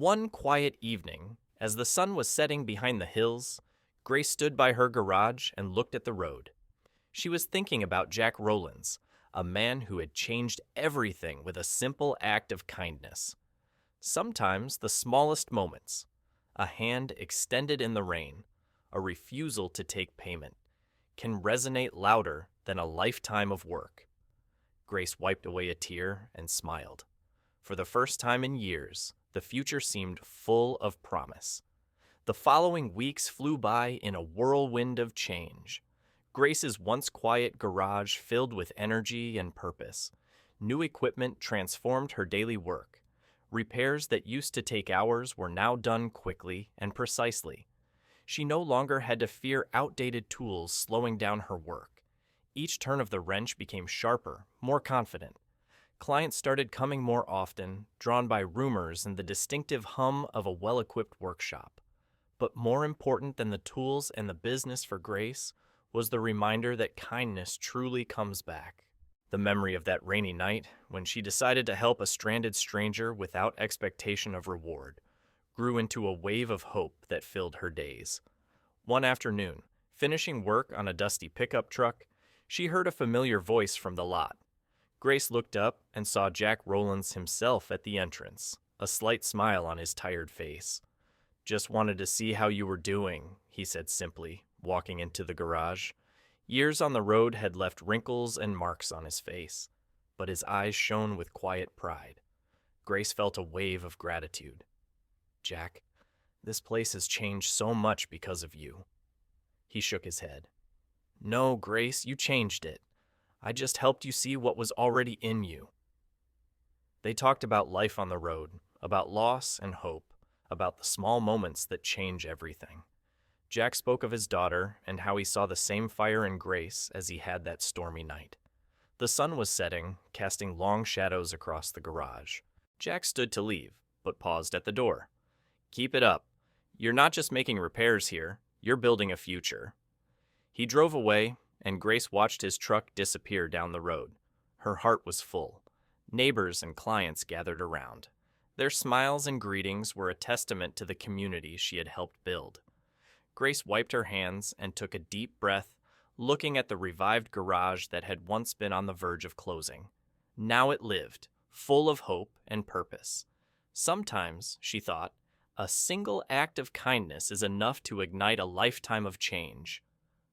One quiet evening, as the sun was setting behind the hills, Grace stood by her garage and looked at the road. She was thinking about Jack Rowlands, a man who had changed everything with a simple act of kindness. Sometimes the smallest moments, a hand extended in the rain, a refusal to take payment, can resonate louder than a lifetime of work. Grace wiped away a tear and smiled. For the first time in years, the future seemed full of promise. The following weeks flew by in a whirlwind of change. Grace's once quiet garage filled with energy and purpose. New equipment transformed her daily work. Repairs that used to take hours were now done quickly and precisely. She no longer had to fear outdated tools slowing down her work. Each turn of the wrench became sharper, more confident. Clients started coming more often, drawn by rumors and the distinctive hum of a well-equipped workshop. But more important than the tools and the business for Grace was the reminder that kindness truly comes back. The memory of that rainy night, when she decided to help a stranded stranger without expectation of reward, grew into a wave of hope that filled her days. One afternoon, finishing work on a dusty pickup truck, she heard a familiar voice from the lot. Grace looked up and saw Jack Rowlands himself at the entrance, a slight smile on his tired face. "Just wanted to see how you were doing," he said simply, walking into the garage. Years on the road had left wrinkles and marks on his face, but his eyes shone with quiet pride. Grace felt a wave of gratitude. "Jack, this place has changed so much because of you." He shook his head. "No, Grace, you changed it. I just helped you see what was already in you." They talked about life on the road, about loss and hope, about the small moments that change everything. Jack spoke of his daughter and how he saw the same fire in Grace as he had that stormy night. The sun was setting, casting long shadows across the garage. Jack stood to leave, but paused at the door. "Keep it up. You're not just making repairs here, you're building a future." He drove away, and Grace watched his truck disappear down the road. Her heart was full. Neighbors and clients gathered around. Their smiles and greetings were a testament to the community she had helped build. Grace wiped her hands and took a deep breath, looking at the revived garage that had once been on the verge of closing. Now it lived, full of hope and purpose. Sometimes, she thought, a single act of kindness is enough to ignite a lifetime of change.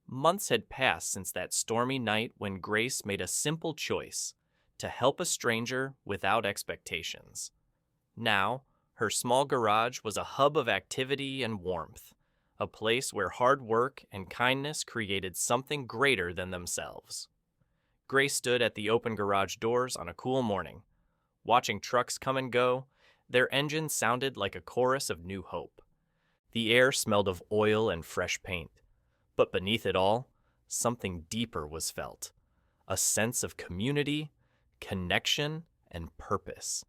Months had passed since that stormy night when Grace made a simple choice to help a stranger without expectations. Now, her small garage was a hub of activity and warmth, a place where hard work and kindness created something greater than themselves. Grace stood at the open garage doors on a cool morning. Watching trucks come and go, their engines sounded like a chorus of new hope. The air smelled of oil and fresh paint. But beneath it all, something deeper was felt. A sense of community, connection, and purpose.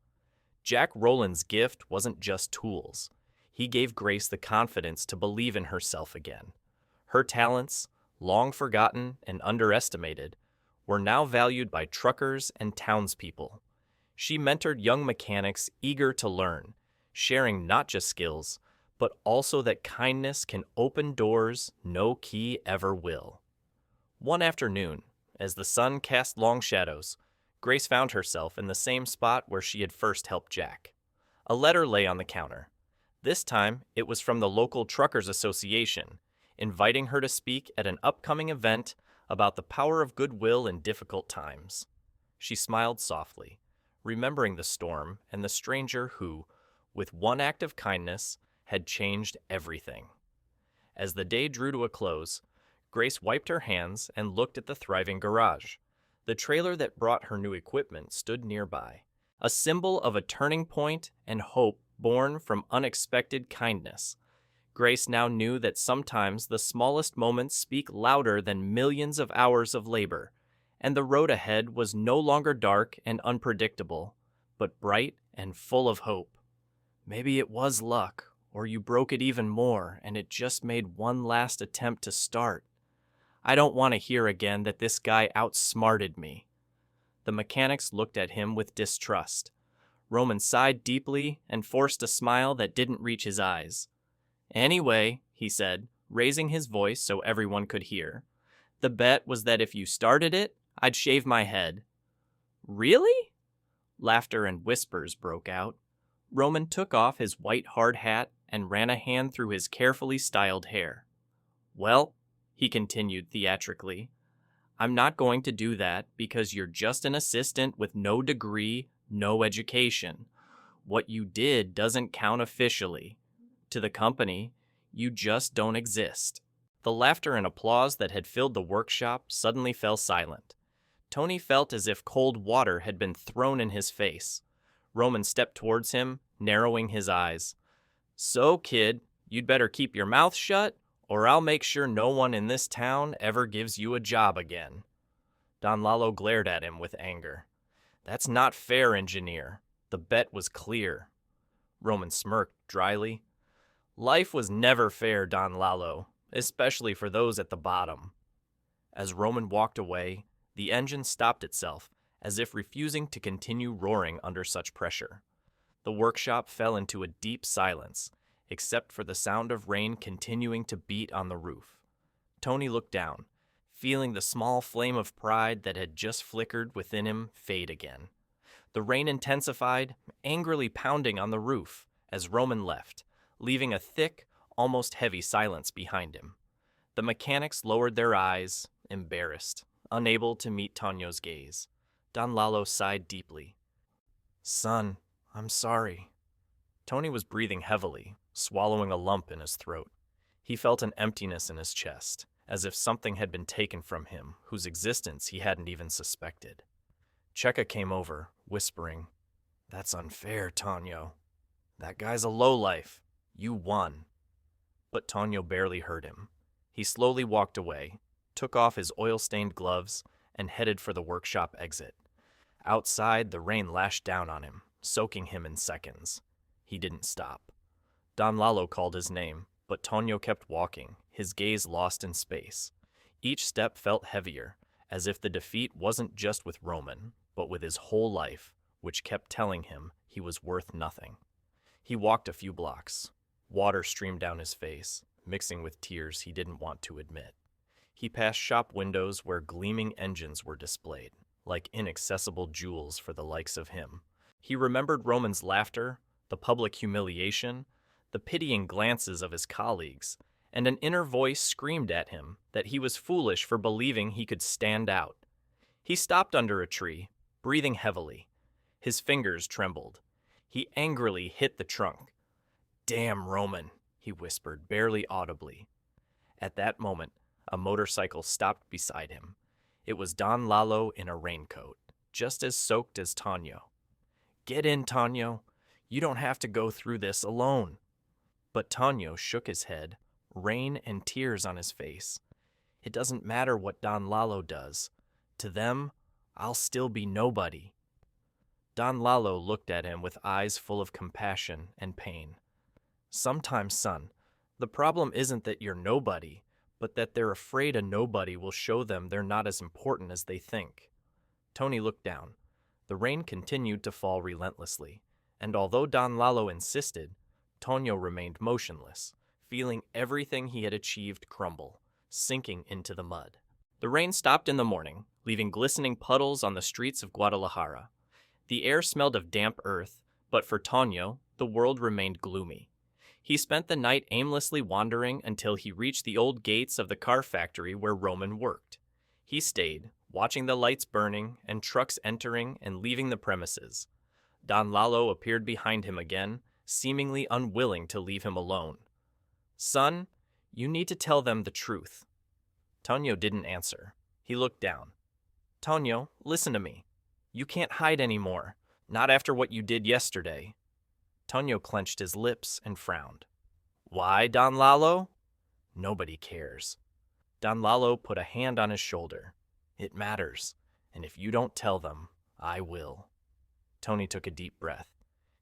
Jack Rowland's gift wasn't just tools. He gave Grace the confidence to believe in herself again. Her talents, long forgotten and underestimated, were now valued by truckers and townspeople. She mentored young mechanics eager to learn, sharing not just skills, but also that kindness can open doors no key ever will. One afternoon, as the sun cast long shadows, Grace found herself in the same spot where she had first helped Jack. A letter lay on the counter. This time, it was from the local Truckers Association, inviting her to speak at an upcoming event about the power of goodwill in difficult times. She smiled softly, remembering the storm and the stranger who, with one act of kindness, had changed everything. As the day drew to a close, Grace wiped her hands and looked at the thriving garage. The trailer that brought her new equipment stood nearby, a symbol of a turning point and hope born from unexpected kindness. Grace now knew that sometimes the smallest moments speak louder than millions of hours of labor, and the road ahead was no longer dark and unpredictable, but bright and full of hope. Maybe it was luck, or you broke it even more, and it just made one last attempt to start. I don't want to hear again that this guy outsmarted me. The mechanics looked at him with distrust. Roman sighed deeply and forced a smile that didn't reach his eyes. Anyway, he said, raising his voice so everyone could hear, the bet was that if you started it, I'd shave my head. Really? Laughter and whispers broke out. Roman took off his white hard hat and ran a hand through his carefully styled hair. Well, he continued theatrically, I'm not going to do that because you're just an assistant with no degree, no education. What you did doesn't count officially. To the company, you just don't exist. The laughter and applause that had filled the workshop suddenly fell silent. Tony felt as if cold water had been thrown in his face. Roman stepped towards him, narrowing his eyes. So, kid, you'd better keep your mouth shut, or I'll make sure no one in this town ever gives you a job again. Don Lalo glared at him with anger. That's not fair, engineer. The bet was clear. Roman smirked dryly. Life was never fair, Don Lalo, especially for those at the bottom. As Roman walked away, the engine stopped itself, as if refusing to continue roaring under such pressure. The workshop fell into a deep silence, except for the sound of rain continuing to beat on the roof. Tony looked down, feeling the small flame of pride that had just flickered within him fade again. The rain intensified, angrily pounding on the roof as Roman left, leaving a thick, almost heavy silence behind him. The mechanics lowered their eyes, embarrassed, unable to meet Tonio's gaze. Don Lalo sighed deeply. Son, I'm sorry. Tony was breathing heavily, swallowing a lump in his throat. He felt an emptiness in his chest, as if something had been taken from him whose existence he hadn't even suspected. Cheka came over, whispering, That's unfair, Tonio. That guy's a lowlife. You won. But Tonio barely heard him. He slowly walked away, took off his oil-stained gloves, and headed for the workshop exit. Outside, the rain lashed down on him, soaking him in seconds. He didn't stop. Don Lalo called his name, but Tonio kept walking, his gaze lost in space. Each step felt heavier, as if the defeat wasn't just with Roman, but with his whole life, which kept telling him he was worth nothing. He walked a few blocks. Water streamed down his face, mixing with tears he didn't want to admit. He passed shop windows where gleaming engines were displayed, like inaccessible jewels for the likes of him. He remembered Roman's laughter, the public humiliation, the pitying glances of his colleagues, and an inner voice screamed at him that he was foolish for believing he could stand out. He stopped under a tree, breathing heavily. His fingers trembled. He angrily hit the trunk. Damn Roman, he whispered, barely audibly. At that moment, a motorcycle stopped beside him. It was Don Lalo in a raincoat, just as soaked as Tonio. Get in, Tonio. You don't have to go through this alone. But Tonio shook his head, rain and tears on his face. It doesn't matter what Don Lalo does. To them, I'll still be nobody. Don Lalo looked at him with eyes full of compassion and pain. Sometimes, son, the problem isn't that you're nobody, but that they're afraid a nobody will show them they're not as important as they think. Tony looked down. The rain continued to fall relentlessly, and although Don Lalo insisted, Tonio remained motionless, feeling everything he had achieved crumble, sinking into the mud. The rain stopped in the morning, leaving glistening puddles on the streets of Guadalajara. The air smelled of damp earth, but for Tonio, the world remained gloomy. He spent the night aimlessly wandering until he reached the old gates of the car factory where Roman worked. He stayed, watching the lights burning and trucks entering and leaving the premises. Don Lalo appeared behind him again, seemingly unwilling to leave him alone. Son, you need to tell them the truth. Tonio didn't answer. He looked down. Tonio, listen to me. You can't hide anymore, not after what you did yesterday. Tonio clenched his lips and frowned. Why, Don Lalo? Nobody cares. Don Lalo put a hand on his shoulder. It matters, and if you don't tell them, I will. Tony took a deep breath.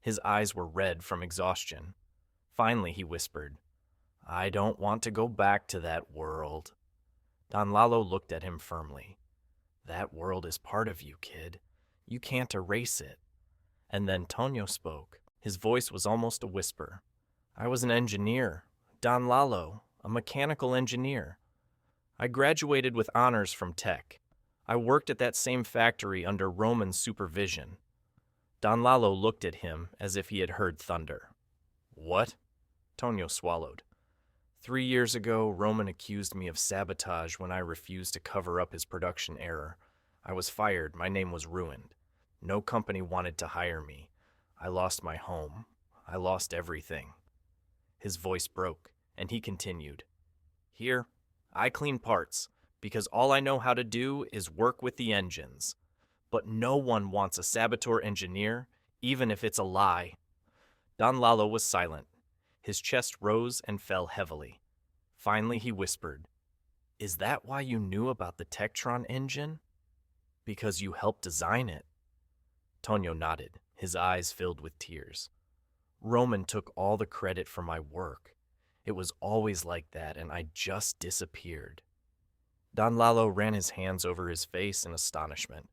His eyes were red from exhaustion. Finally, he whispered, I don't want to go back to that world. Don Lalo looked at him firmly. That world is part of you, kid. You can't erase it. And then Tonio spoke. His voice was almost a whisper. I was an engineer. Don Lalo, a mechanical engineer. I graduated with honors from Tech. I worked at that same factory under Roman's supervision. Don Lalo looked at him as if he had heard thunder. What? Tonio swallowed. 3 years ago, Roman accused me of sabotage when I refused to cover up his production error. I was fired. My name was ruined. No company wanted to hire me. I lost my home. I lost everything. His voice broke, and he continued. Here, I clean parts, because all I know how to do is work with the engines. But no one wants a saboteur engineer, even if it's a lie. Don Lalo was silent. His chest rose and fell heavily. Finally, he whispered, Is that why you knew about the Tektron engine? Because you helped design it. Tonio nodded, his eyes filled with tears. Roman took all the credit for my work. It was always like that, and I just disappeared. Don Lalo ran his hands over his face in astonishment,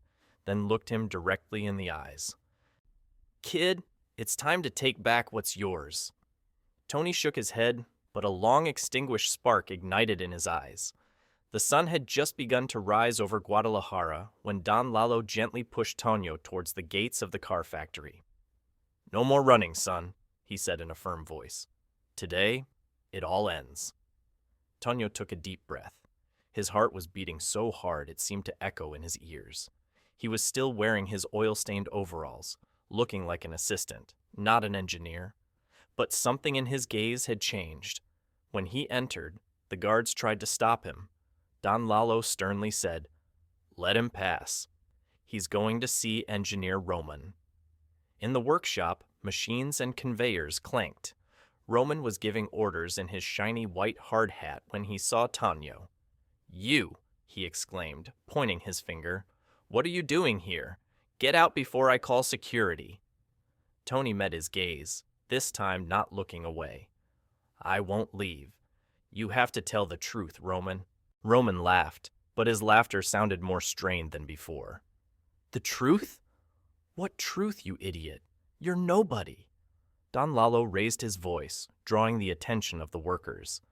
then looked him directly in the eyes. Kid, it's time to take back what's yours. Tony shook his head, but a long-extinguished spark ignited in his eyes. The sun had just begun to rise over Guadalajara when Don Lalo gently pushed Tonio towards the gates of the car factory. No more running, son, he said in a firm voice. Today, it all ends. Tonio took a deep breath. His heart was beating so hard it seemed to echo in his ears. He was still wearing his oil-stained overalls, looking like an assistant, not an engineer. But something in his gaze had changed. When he entered, the guards tried to stop him. Don Lalo sternly said, Let him pass. He's going to see Engineer Roman. In the workshop, machines and conveyors clanked. Roman was giving orders in his shiny white hard hat when he saw Tonio. You, he exclaimed, pointing his finger. What are you doing here? Get out before I call security. Tony met his gaze, this time not looking away. I won't leave. You have to tell the truth, Roman. Roman laughed, but his laughter sounded more strained than before. The truth? What truth, you idiot? You're nobody. Don Lalo raised his voice, drawing the attention of the workers.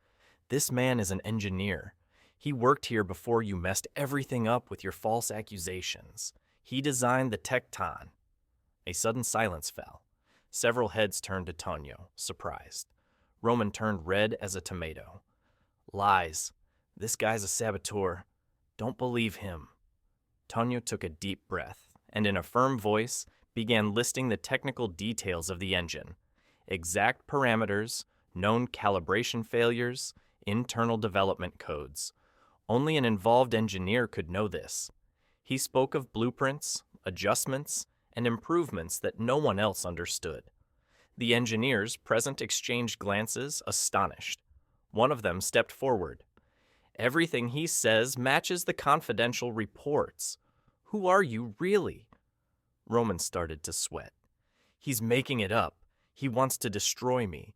This man is an engineer. He worked here before you messed everything up with your false accusations. He designed the Tekton. A sudden silence fell. Several heads turned to Tonio, surprised. Roman turned red as a tomato. Lies. This guy's a saboteur. Don't believe him. Tonio took a deep breath, and in a firm voice, began listing the technical details of the engine. Exact parameters, known calibration failures, internal development codes. Only an involved engineer could know this. He spoke of blueprints, adjustments, and improvements that no one else understood. The engineers present exchanged glances, astonished. One of them stepped forward. Everything he says matches the confidential reports. Who are you, really? Roman started to sweat. He's making it up. He wants to destroy me.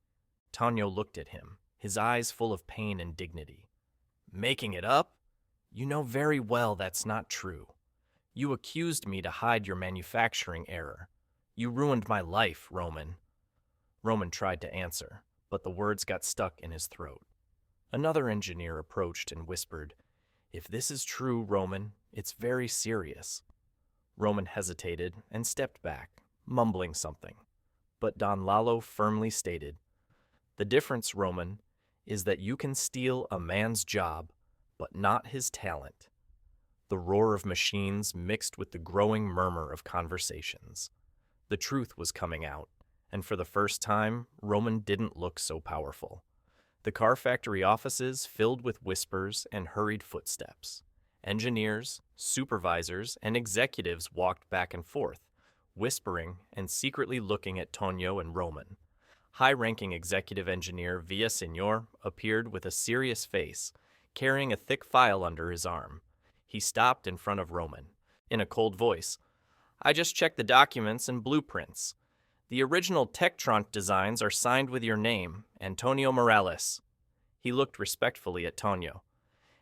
Tonio looked at him, his eyes full of pain and dignity. Making it up? You know very well that's not true. You accused me to hide your manufacturing error. You ruined my life, Roman. Roman tried to answer, but the words got stuck in his throat. Another engineer approached and whispered, If this is true, Roman, it's very serious. Roman hesitated and stepped back, mumbling something. But Don Lalo firmly stated, The difference, Roman, is that you can steal a man's job, but not his talent. The roar of machines mixed with the growing murmur of conversations. The truth was coming out, and for the first time, Roman didn't look so powerful. The car factory offices filled with whispers and hurried footsteps. Engineers, supervisors, and executives walked back and forth, whispering and secretly looking at Tonio and Roman. High-ranking executive engineer Villaseñor appeared with a serious face, carrying a thick file under his arm. He stopped in front of Roman. In a cold voice, I just checked the documents and blueprints. The original Tektron designs are signed with your name, Antonio Morales. He looked respectfully at Tonio.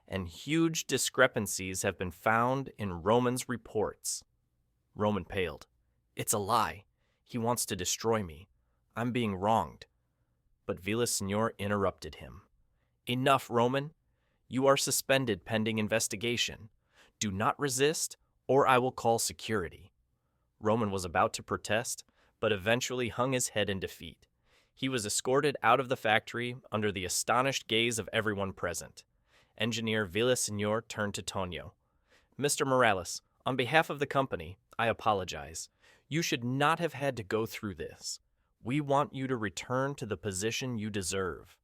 And huge discrepancies have been found in Roman's reports. Roman paled. It's a lie. He wants to destroy me. I'm being wronged. But Villaseñor interrupted him. Enough, Roman. You are suspended pending investigation. Do not resist, or I will call security. Roman was about to protest, but eventually hung his head in defeat. He was escorted out of the factory under the astonished gaze of everyone present. Engineer Villaseñor turned to Tonio. Mr. Morales, on behalf of the company, I apologize. You should not have had to go through this. We want you to return to the position you deserve.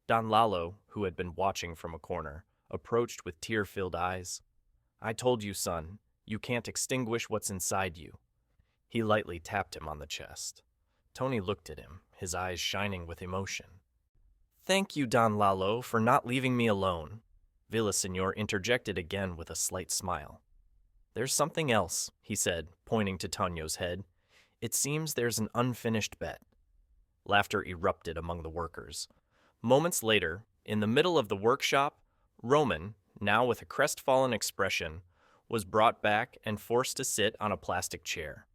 Don Lalo, who had been watching from a corner, approached with tear-filled eyes. I told you, son, you can't extinguish what's inside you. He lightly tapped him on the chest. Tony looked at him, his eyes shining with emotion. Thank you, Don Lalo, for not leaving me alone. Villaseñor interjected again with a slight smile. There's something else, he said, pointing to Tonio's head. It seems there's an unfinished bet. Laughter erupted among the workers. Moments later, in the middle of the workshop, Roman, now with a crestfallen expression, was brought back and forced to sit on a plastic chair.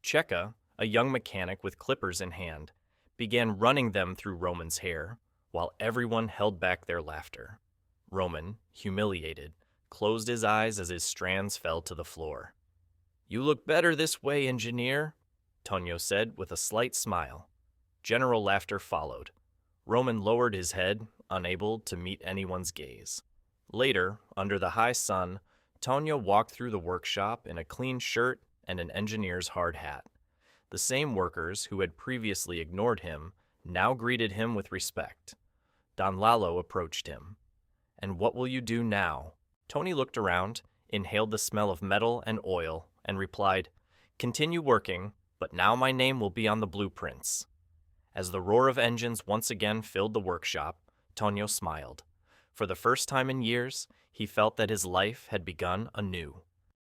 Cheka, a young mechanic with clippers in hand, began running them through Roman's hair, while everyone held back their laughter. Roman, humiliated, closed his eyes as his strands fell to the floor. You look better this way, engineer, Tonio said with a slight smile. General laughter followed. Roman lowered his head, unable to meet anyone's gaze. Later, under the high sun, Tonio walked through the workshop in a clean shirt and an engineer's hard hat. The same workers who had previously ignored him now greeted him with respect. Don Lalo approached him. And what will you do now? Tony looked around, inhaled the smell of metal and oil, and replied, Continue working, but now my name will be on the blueprints. As the roar of engines once again filled the workshop, Tonio smiled. For the first time in years, he felt that his life had begun anew.